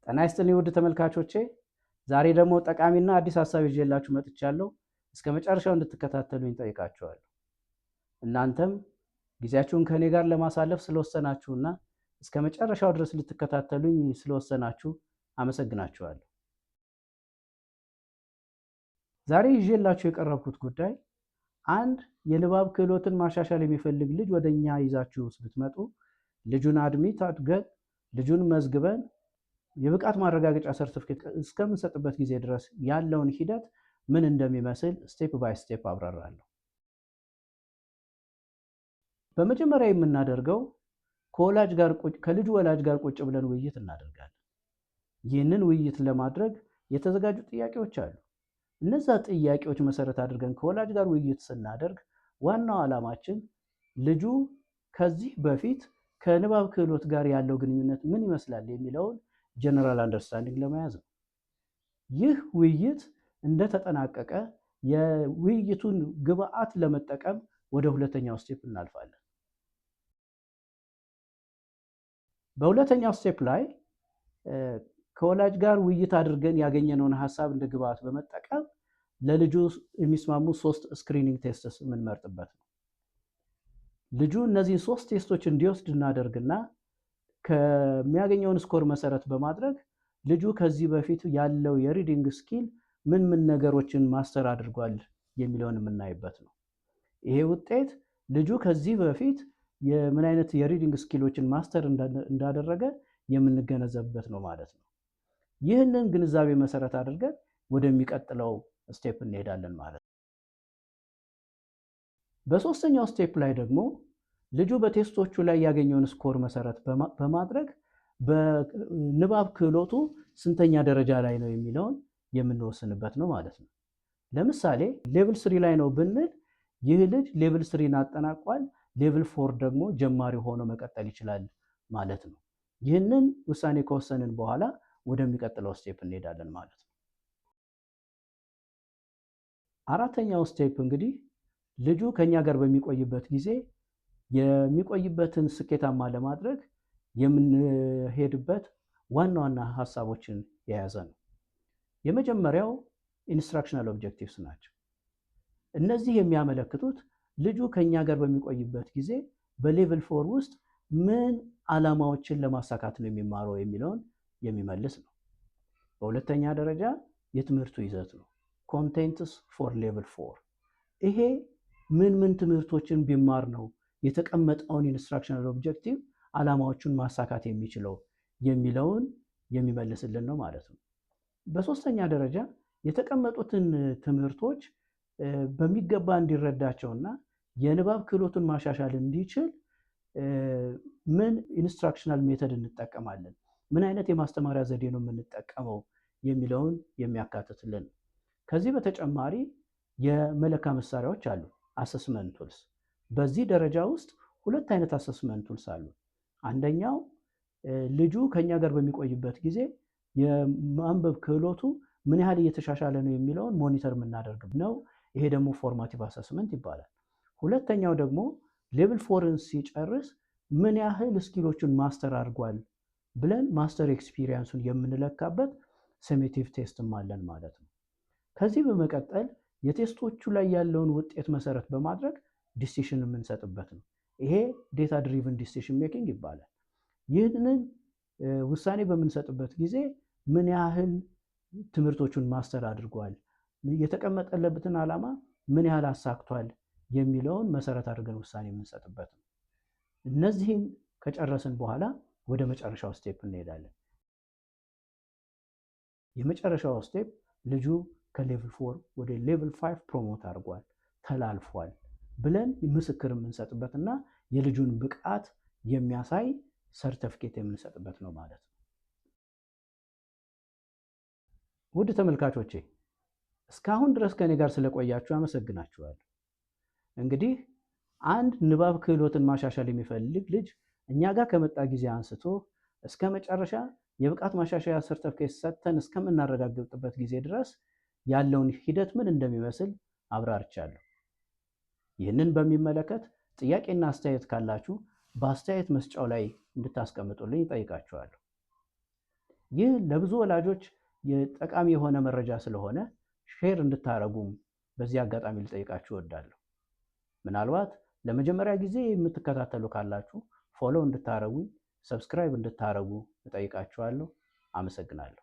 ጤና ይስጥልኝ ውድ ተመልካቾቼ፣ ዛሬ ደግሞ ጠቃሚና አዲስ ሀሳብ ይዤላችሁ መጥቻለሁ። እስከ መጨረሻው እንድትከታተሉኝ ጠይቃችኋለሁ። እናንተም ጊዜያችሁን ከኔ ጋር ለማሳለፍ ስለወሰናችሁና እስከ መጨረሻው ድረስ ልትከታተሉኝ ስለወሰናችሁ አመሰግናችኋለሁ። ዛሬ ይዤላችሁ የቀረብኩት ጉዳይ አንድ የንባብ ክህሎትን ማሻሻል የሚፈልግ ልጅ ወደኛ ይዛችሁ ብትመጡ ልጁን አድሚት አድርገን ልጁን መዝግበን የብቃት ማረጋገጫ ሰርቲፊኬት እስከምንሰጥበት ጊዜ ድረስ ያለውን ሂደት ምን እንደሚመስል ስቴፕ ባይ ስቴፕ አብራራለሁ። በመጀመሪያ የምናደርገው ከልጁ ወላጅ ጋር ቁጭ ብለን ውይይት እናደርጋለን። ይህንን ውይይት ለማድረግ የተዘጋጁ ጥያቄዎች አሉ። እነዛ ጥያቄዎች መሰረት አድርገን ከወላጅ ጋር ውይይት ስናደርግ ዋናው ዓላማችን ልጁ ከዚህ በፊት ከንባብ ክህሎት ጋር ያለው ግንኙነት ምን ይመስላል የሚለውን ጀነራል አንደርስታንዲንግ ለመያዝ ነው። ይህ ውይይት እንደተጠናቀቀ የውይይቱን ግብአት ለመጠቀም ወደ ሁለተኛው ስቴፕ እናልፋለን። በሁለተኛው ስቴፕ ላይ ከወላጅ ጋር ውይይት አድርገን ያገኘነውን ሀሳብ እንደ ግብአት በመጠቀም ለልጁ የሚስማሙ 3 ስክሪኒንግ ቴስትስ የምንመርጥበት ነው። ልጁ እነዚህን 3 ቴስቶች እንዲወስድ እናደርግና ከሚያገኘውን ስኮር መሰረት በማድረግ ልጁ ከዚህ በፊት ያለው የሪዲንግ ስኪል ምን ነገሮችን ማስተር አድርጓል የሚለውን የምናይበት ነው። ይሄ ውጤት ልጁ ከዚህ በፊት የምን አይነት የሪዲንግ ስኪሎችን ማስተር እንዳደረገ የምንገነዘብበት ነው ማለት ነው። ይህንን ግንዛቤ መሰረት አድርገን ወደሚቀጥለው ስቴፕ እንሄዳለን ማለት ነው። በሶስተኛው ስቴፕ ላይ ደግሞ ልጁ በቴስቶቹ ላይ ያገኘውን ስኮር መሰረት በማድረግ በንባብ ክህሎቱ ስንተኛ ደረጃ ላይ ነው የሚለውን የምንወስንበት ነው ማለት ነው። ለምሳሌ ሌቭል 3 ላይ ነው ብንል ይህ ልጅ ሌቭል 3ን አጠናቋል፣ ሌቭል 4 ደግሞ ጀማሪ ሆኖ መቀጠል ይችላል ማለት ነው። ይህንን ውሳኔ ከወሰንን በኋላ ወደሚቀጥለው ስቴፕ እንሄዳለን ማለት ነው። አራተኛው ስቴፕ እንግዲህ ልጁ ከኛ ጋር በሚቆይበት ጊዜ የሚቆይበትን ስኬታማ ለማድረግ የምንሄድበት ዋና ዋና ሀሳቦችን የያዘ ነው። የመጀመሪያው ኢንስትራክሽናል ኦብጀክቲቭስ ናቸው። እነዚህ የሚያመለክቱት ልጁ ከኛ ጋር በሚቆይበት ጊዜ በሌቭል 4 ውስጥ ምን ዓላማዎችን ለማሳካት ነው የሚማረው የሚለውን የሚመልስ ነው። በሁለተኛ ደረጃ የትምህርቱ ይዘት ነው። ኮንቴንትስ ፎር ሌቭል 4 ይሄ ምን ትምህርቶችን ቢማር ነው የተቀመጠውን ኢንስትራክሽናል ኦብጀክቲቭ ዓላማዎቹን ማሳካት የሚችለው የሚለውን የሚመልስልን ነው ማለት ነው። በሶስተኛ ደረጃ የተቀመጡትን ትምህርቶች በሚገባ እንዲረዳቸውና የንባብ ክህሎቱን ማሻሻል እንዲችል ምን ኢንስትራክሽናል ሜተድ እንጠቀማለን፣ ምን አይነት የማስተማሪያ ዘዴ ነው የምንጠቀመው የሚለውን የሚያካትትልን። ከዚህ በተጨማሪ የመለካ መሳሪያዎች አሉ፣ አሰስመንት ቱልስ። በዚህ ደረጃ ውስጥ 2 አይነት አሰስመንት ቱልስ አሉ። አንደኛው ልጁ ከኛ ጋር በሚቆይበት ጊዜ የማንበብ ክህሎቱ ምን ያህል እየተሻሻለ ነው የሚለውን ሞኒተር የምናደርግ ነው። ይሄ ደግሞ ፎርማቲቭ አሰስመንት ይባላል። ሁለተኛው ደግሞ ሌቭል 4ን ሲጨርስ ምን ያህል ስኪሎችን ማስተር አድርጓል ብለን ማስተር ኤክስፒሪየንሱን የምንለካበት ሰሜቲቭ ቴስትም አለን ማለት ነው። ከዚህ በመቀጠል የቴስቶቹ ላይ ያለውን ውጤት መሰረት በማድረግ ዲሲሽን የምንሰጥበት ነው። ይሄ ዴታ ድሪቭን ዲሲሽን ሜኪንግ ይባላል። ይህንን ውሳኔ በምንሰጥበት ጊዜ ምን ያህል ትምህርቶቹን ማስተር አድርጓል፣ የተቀመጠለበትን ዓላማ ምን ያህል አሳክቷል የሚለውን መሰረት አድርገን ውሳኔ የምንሰጥበት ነው። እነዚህን ከጨረስን በኋላ ወደ መጨረሻው ስቴፕ እንሄዳለን። የመጨረሻው ስቴፕ ልጁ ከሌቭል 4 ወደ ሌቭል 5 ፕሮሞት አድርጓል፣ ተላልፏል ብለን ምስክር የምንሰጥበት እና የልጁን ብቃት የሚያሳይ ሰርተፍኬት የምንሰጥበት ነው ማለት ነው። ውድ ተመልካቾቼ እስካሁን ድረስ ከኔ ጋር ስለቆያችሁ አመሰግናችኋለሁ። እንግዲህ አንድ ንባብ ክህሎትን ማሻሻል የሚፈልግ ልጅ እኛ ጋር ከመጣ ጊዜ አንስቶ እስከ መጨረሻ የብቃት ማሻሻያ ሰርተፍኬት ሰጥተን እስከምናረጋግጥበት ጊዜ ድረስ ያለውን ሂደት ምን እንደሚመስል አብራርቻለሁ። ይህንን በሚመለከት ጥያቄና አስተያየት ካላችሁ በአስተያየት መስጫው ላይ እንድታስቀምጡልኝ እጠይቃችኋለሁ። ይህ ለብዙ ወላጆች ጠቃሚ የሆነ መረጃ ስለሆነ ሼር እንድታረጉም በዚህ አጋጣሚ ልጠይቃችሁ እወዳለሁ። ምናልባት ለመጀመሪያ ጊዜ የምትከታተሉ ካላችሁ ፎሎ እንድታረጉኝ፣ ሰብስክራይብ እንድታረጉ እጠይቃችኋለሁ። አመሰግናለሁ።